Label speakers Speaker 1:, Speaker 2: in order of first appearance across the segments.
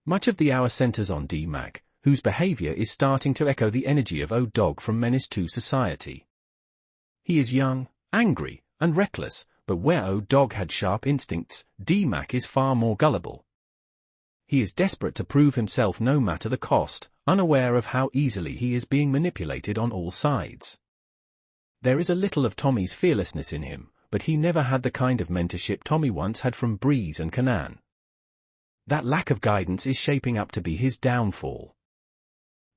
Speaker 1: Much of the hour centers on D-Mac, whose behavior is starting to echo the energy of O-Dog from Menace to Society. He is young, angry, and reckless, but where O-Dog had sharp instincts, D-Mac is far more gullible. He is desperate to prove himself no matter the cost, unaware of how easily he is being manipulated on all sides. There is a little of Tommy's fearlessness in him, but he never had the kind of mentorship Tommy once had from Breeze and Kanan. That lack of guidance is shaping up to be his downfall.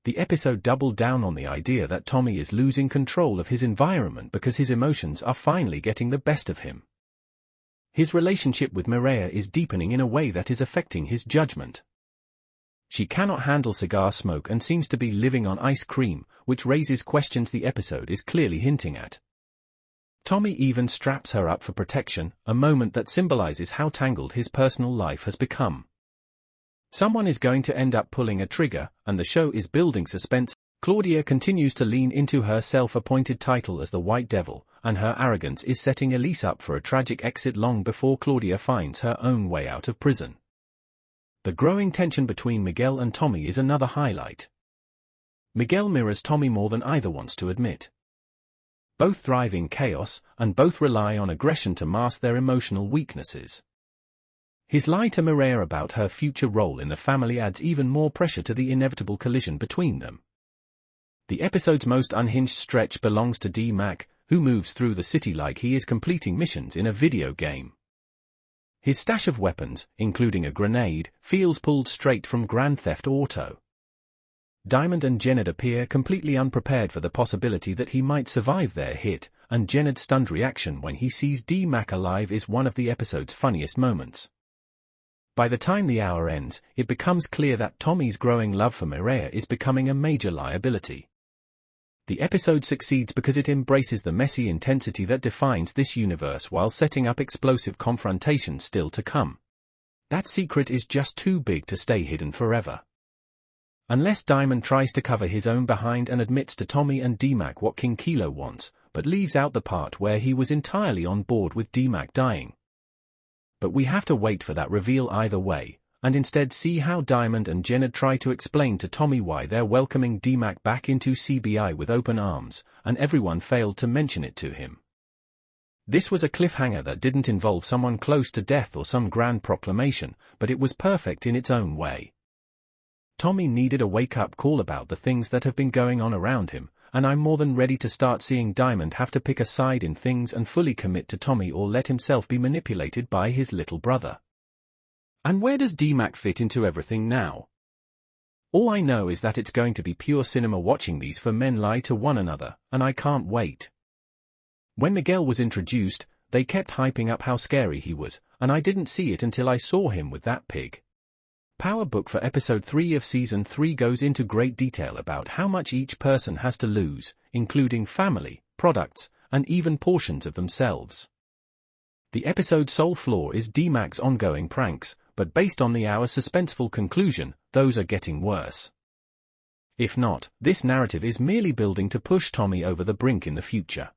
Speaker 1: The episode doubled down on the idea that Tommy is losing control of his environment because his emotions are finally getting the best of him. His relationship with Mireia is deepening in a way that is affecting his judgment. She cannot handle cigar smoke and seems to be living on ice cream, which raises questions the episode is clearly hinting at. Tommy even straps her up for protection, a moment that symbolizes how tangled his personal life has become. Someone is going to end up pulling a trigger, and the show is building suspense. Claudia continues to lean into her self-appointed title as the White Devil, and her arrogance is setting Elise up for a tragic exit long before Claudia finds her own way out of prison. The growing tension between Miguel and Tommy is another highlight. Miguel mirrors Tommy more than either wants to admit. Both thrive in chaos, and both rely on aggression to mask their emotional weaknesses. His lie to Mireia about her future role in the family adds even more pressure to the inevitable collision between them. The episode's most unhinged stretch belongs to D-Mac, who moves through the city like he is completing missions in a video game. His stash of weapons, including a grenade, feels pulled straight from Grand Theft Auto. Diamond and Jenard appear completely unprepared for the possibility that he might survive their hit, and Jenard's stunned reaction when he sees D-Mac alive is one of the episode's funniest moments. By the time the hour ends, it becomes clear that Tommy's growing love for Mireia is becoming a major liability. The episode succeeds because it embraces the messy intensity that defines this universe while setting up explosive confrontations still to come. That secret is just too big to stay hidden forever. Unless Diamond tries to cover his own behind and admits to Tommy and D-Mac what King Kilo wants, but leaves out the part where he was entirely on board with D-Mac dying. But we have to wait for that reveal either way, and instead see how Diamond and Jenard try to explain to Tommy why they're welcoming D-Mac back into CBI with open arms, and everyone failed to mention it to him. This was a cliffhanger that didn't involve someone close to death or some grand proclamation, but it was perfect in its own way. Tommy needed a wake-up call about the things that have been going on around him, and I'm more than ready to start seeing Diamond have to pick a side in things and fully commit to Tommy or let himself be manipulated by his little brother. And where does D-Mac fit into everything now? All I know is that it's going to be pure cinema watching these four men lie to one another, and I can't wait. When Miguel was introduced, they kept hyping up how scary he was, and I didn't see it until I saw him with that pig. Power Book for Episode 3 of Season 3 goes into great detail about how much each person has to lose, including family, products, and even portions of themselves. The episode's sole flaw is D-Mac's ongoing pranks, but based on the hour's suspenseful conclusion, those are getting worse. If not, this narrative is merely building to push Tommy over the brink in the future.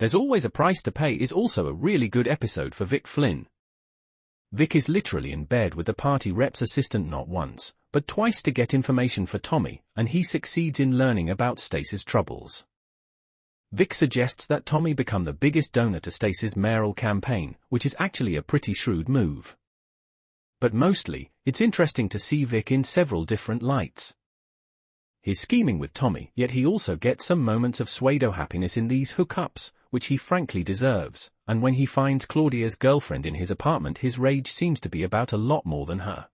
Speaker 1: There's Always a Price to Pay is also a really good episode for Vic Flynn. Vic is literally in bed with the party rep's assistant not once, but twice to get information for Tommy, and he succeeds in learning about Stace's troubles. Vic suggests that Tommy become the biggest donor to Stace's mayoral campaign, which is actually a pretty shrewd move. But mostly, it's interesting to see Vic in several different lights. He's scheming with Tommy, yet he also gets some moments of pseudo-happiness in these hookups, which he frankly deserves, and when he finds Claudia's girlfriend in his apartment his rage seems to be about a lot more than her.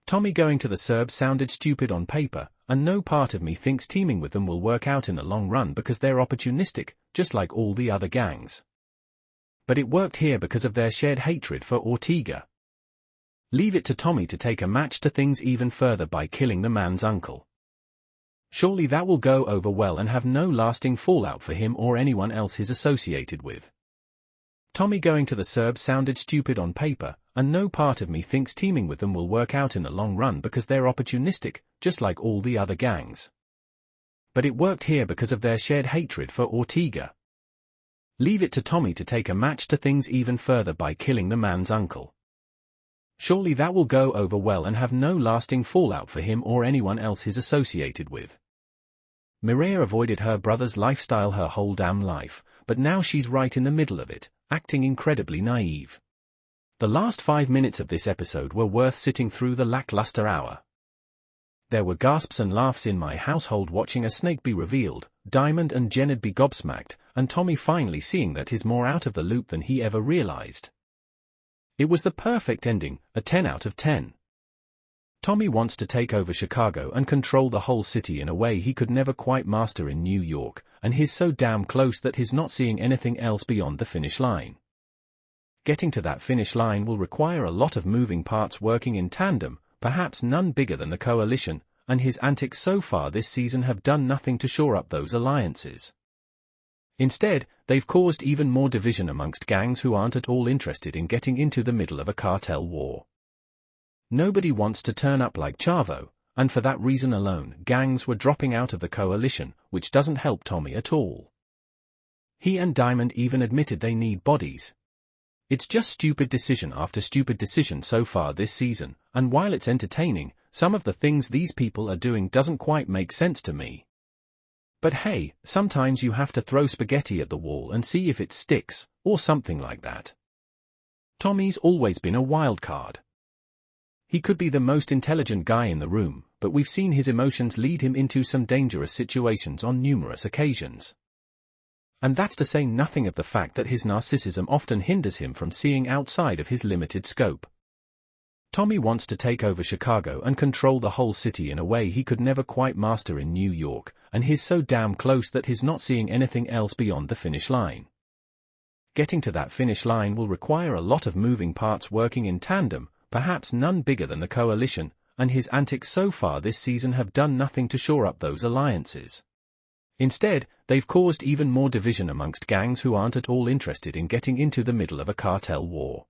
Speaker 1: Tommy going to the Serbs sounded stupid on paper, and no part of me thinks teaming with them will work out in the long run because they're opportunistic, just like all the other gangs. But it worked here because of their shared hatred for Ortega. Leave it to Tommy to take a match to things even further by killing the man's uncle. Surely that will go over well and have no lasting fallout for him or anyone else he's associated with. Tommy going to the Serbs sounded stupid on paper, and no part of me thinks teaming with them will work out in the long run because they're opportunistic, just like all the other gangs. But it worked here because of their shared hatred for Ortega. Leave it to Tommy to take a match to things even further by killing the man's uncle. Surely that will go over well and have no lasting fallout for him or anyone else he's associated with. Mireia avoided her brother's lifestyle her whole damn life, but now she's right in the middle of it, acting incredibly naive. The last 5 minutes of this episode were worth sitting through the lackluster hour. There were gasps and laughs in my household watching a snake be revealed, Diamond and Jenard be gobsmacked, and Tommy finally seeing that he's more out of the loop than he ever realized. It was the perfect ending, a 10 out of 10. Tommy wants to take over Chicago and control the whole city in a way he could never quite master in New York, and he's so damn close that he's not seeing anything else beyond the finish line. Getting to that finish line will require a lot of moving parts working in tandem, perhaps none bigger than the coalition, and his antics so far this season have done nothing to shore up those alliances. Instead, they've caused even more division amongst gangs who aren't at all interested in getting into the middle of a cartel war. Nobody wants to turn up like Chavo, and for that reason alone, gangs were dropping out of the coalition, which doesn't help Tommy at all. He and Diamond even admitted they need bodies. It's just stupid decision after stupid decision so far this season, and while it's entertaining, some of the things these people are doing doesn't quite make sense to me. But hey, sometimes you have to throw spaghetti at the wall and see if it sticks, or something like that. Tommy's always been a wild card. He could be the most intelligent guy in the room, but we've seen his emotions lead him into some dangerous situations on numerous occasions. And that's to say nothing of the fact that his narcissism often hinders him from seeing outside of his limited scope. Tommy wants to take over Chicago and control the whole city in a way he could never quite master in New York, and he's so damn close that he's not seeing anything else beyond the finish line. Getting to that finish line will require a lot of moving parts working in tandem, perhaps none bigger than the coalition, and his antics so far this season have done nothing to shore up those alliances. Instead, they've caused even more division amongst gangs who aren't at all interested in getting into the middle of a cartel war.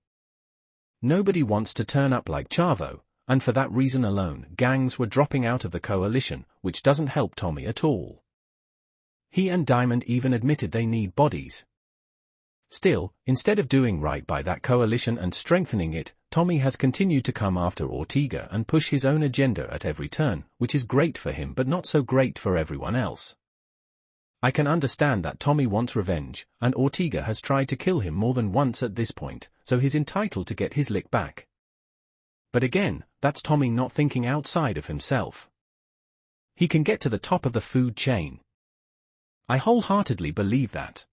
Speaker 1: Nobody wants to turn up like Chavo, and for that reason alone, gangs were dropping out of the coalition, which doesn't help Tommy at all. He and Diamond even admitted they need bodies. Still, instead of doing right by that coalition and strengthening it, Tommy has continued to come after Ortega and push his own agenda at every turn, which is great for him but not so great for everyone else. I can understand that Tommy wants revenge, and Ortega has tried to kill him more than once at this point, so he's entitled to get his lick back. But again, that's Tommy not thinking outside of himself. He can get to the top of the food chain. I wholeheartedly believe that.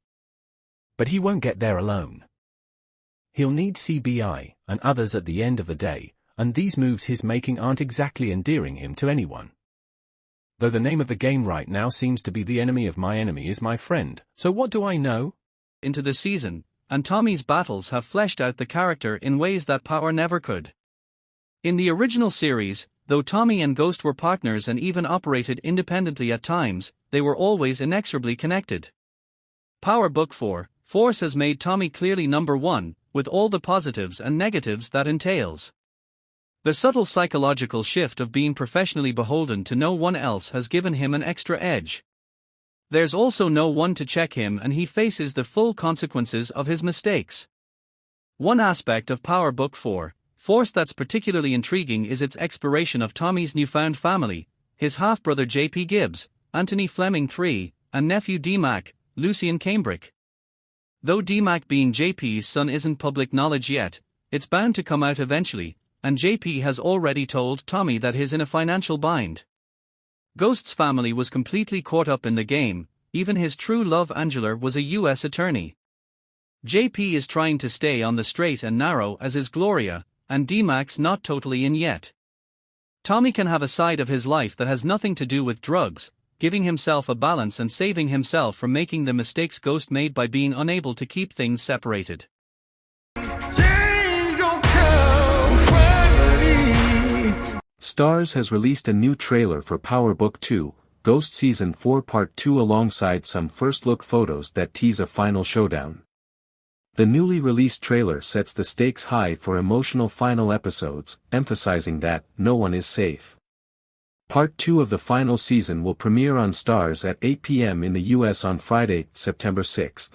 Speaker 1: But he won't get there alone. He'll need CBI, and others at the end of the day, and these moves he's making aren't exactly endearing him to anyone. Though the name of the game right now seems to be the enemy of my enemy is my friend, so what do I know?
Speaker 2: Into the season, and Tommy's battles have fleshed out the character in ways that Power never could. In the original series, though Tommy and Ghost were partners and even operated independently at times, they were always inexorably connected. Power Book 4, Force has made Tommy clearly number one, with all the positives and negatives that entails. The subtle psychological shift of being professionally beholden to no one else has given him an extra edge. There's also no one to check him and he faces the full consequences of his mistakes. One aspect of Power Book 4, Force that's particularly intriguing is its exploration of Tommy's newfound family, his half-brother J.P. Gibbs, Anthony Fleming III, and nephew D-Mac, Lucien Cambric. Though D-Mac being J.P.'s son isn't public knowledge yet, it's bound to come out eventually, and J.P. has already told Tommy that he's in a financial bind. Ghost's family was completely caught up in the game, even his true love Angela was a U.S. attorney. J.P. is trying to stay on the straight and narrow as is Gloria, and D-Mac's not totally in yet. Tommy can have a side of his life that has nothing to do with drugs, giving himself a balance and saving himself from making the mistakes Ghost made by being unable to keep things separated.
Speaker 3: Starz has released a new trailer for Power Book 2, Ghost Season 4 Part 2 alongside some first-look photos that tease a final showdown. The newly released trailer sets the stakes high for emotional final episodes, emphasizing that no one is safe. Part 2 of the final season will premiere on Starz at 8 p.m. in the US on Friday, September 6th.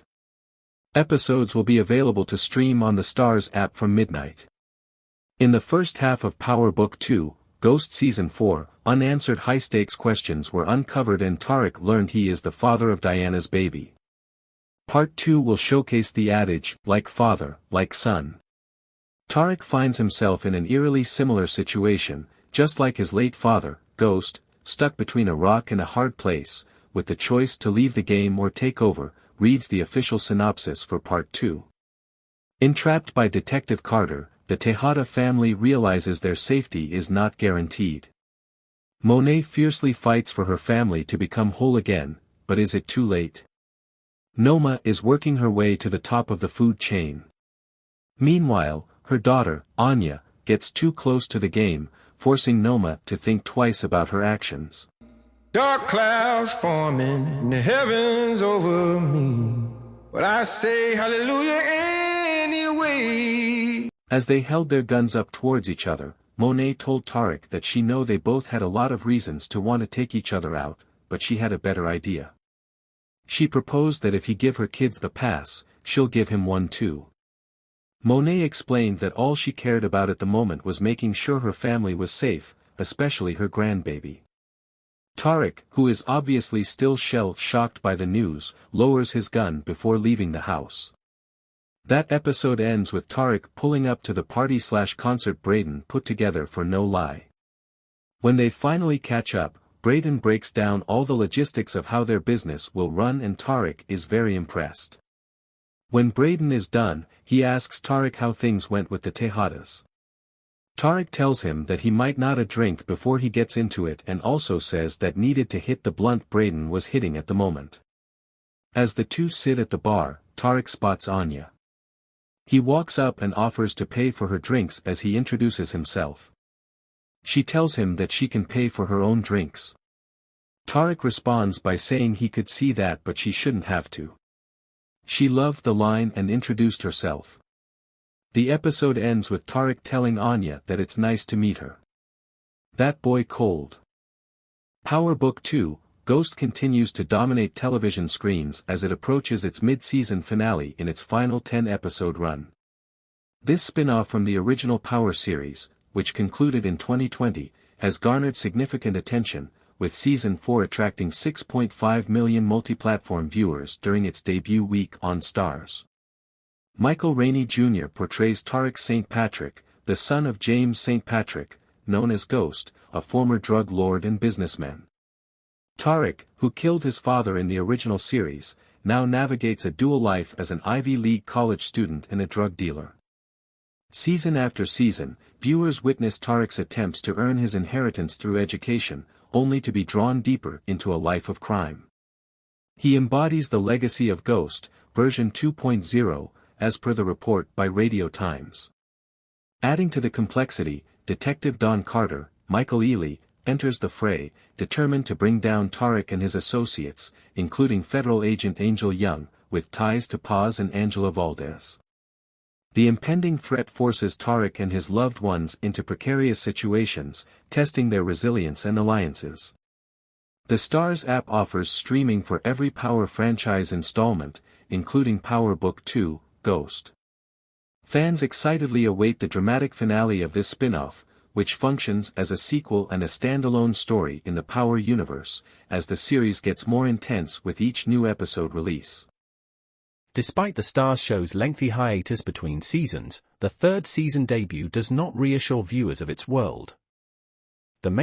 Speaker 3: Episodes will be available to stream on the Starz app from midnight. In the first half of Power Book 2, Ghost Season 4, unanswered high-stakes questions were uncovered and Tariq learned he is the father of Diana's baby. Part 2 will showcase the adage, like father, like son. Tariq finds himself in an eerily similar situation, just like his late father, Ghost, stuck between a rock and a hard place, with the choice to leave the game or take over, reads the official synopsis for Part 2. Entrapped by Detective Carter, the Tejada family realizes their safety is not guaranteed. Monet fiercely fights for her family to become whole again, but is it too late? Noma is working her way to the top of the food chain. Meanwhile, her daughter, Anya, gets too close to the game, forcing Noma to think twice about her actions.
Speaker 4: Dark clouds forming in the heavens over me, but I say hallelujah anyway.
Speaker 3: As they held their guns up towards each other, Monet told Tariq that she knew they both had a lot of reasons to want to take each other out, but she had a better idea. She proposed that if he give her kids a pass, she'll give him one too. Monet explained that all she cared about at the moment was making sure her family was safe, especially her grandbaby. Tariq, who is obviously still shell-shocked by the news, lowers his gun before leaving the house. That episode ends with Tariq pulling up to the party/concert Braden put together for No Lie. When they finally catch up, Braden breaks down all the logistics of how their business will run and Tariq is very impressed. When Braden is done, he asks Tariq how things went with the Tejadas. Tariq tells him that he might not drink before he gets into it and also says that needed to hit the blunt Braden was hitting at the moment. As the two sit at the bar, Tariq spots Anya. He walks up and offers to pay for her drinks as he introduces himself. She tells him that she can pay for her own drinks. Tariq responds by saying he could see that but she shouldn't have to. She loved the line and introduced herself. The episode ends with Tariq telling Anya that it's nice to meet her. That boy cold. Power Book 2, Ghost continues to dominate television screens as it approaches its mid-season finale in its final 10-episode run. This spin-off from the original Power series, which concluded in 2020, has garnered significant attention, with Season 4 attracting 6.5 million multi-platform viewers during its debut week on Starz. Michael Rainey Jr. portrays Tariq St. Patrick, the son of James St. Patrick, known as Ghost, a former drug lord and businessman. Tariq, who killed his father in the original series, now navigates a dual life as an Ivy League college student and a drug dealer. Season after season, viewers witness Tariq's attempts to earn his inheritance through education, only to be drawn deeper into a life of crime. He embodies the legacy of Ghost, version 2.0, as per the report by Radio Times. Adding to the complexity, Detective Don Carter, Michael Ealy, enters the fray, determined to bring down Tariq and his associates, including federal agent Angel Young, with ties to Paz and Angela Valdez. The impending threat forces Tariq and his loved ones into precarious situations, testing their resilience and alliances. The Starz app offers streaming for every Power franchise installment, including Power Book 2, Ghost. Fans excitedly await the dramatic finale of this spin-off, which functions as a sequel and a standalone story in the Power universe, as the series gets more intense with each new episode release.
Speaker 1: Despite the Starz show's lengthy hiatus between seasons, the third season debut does not reassure viewers of its world.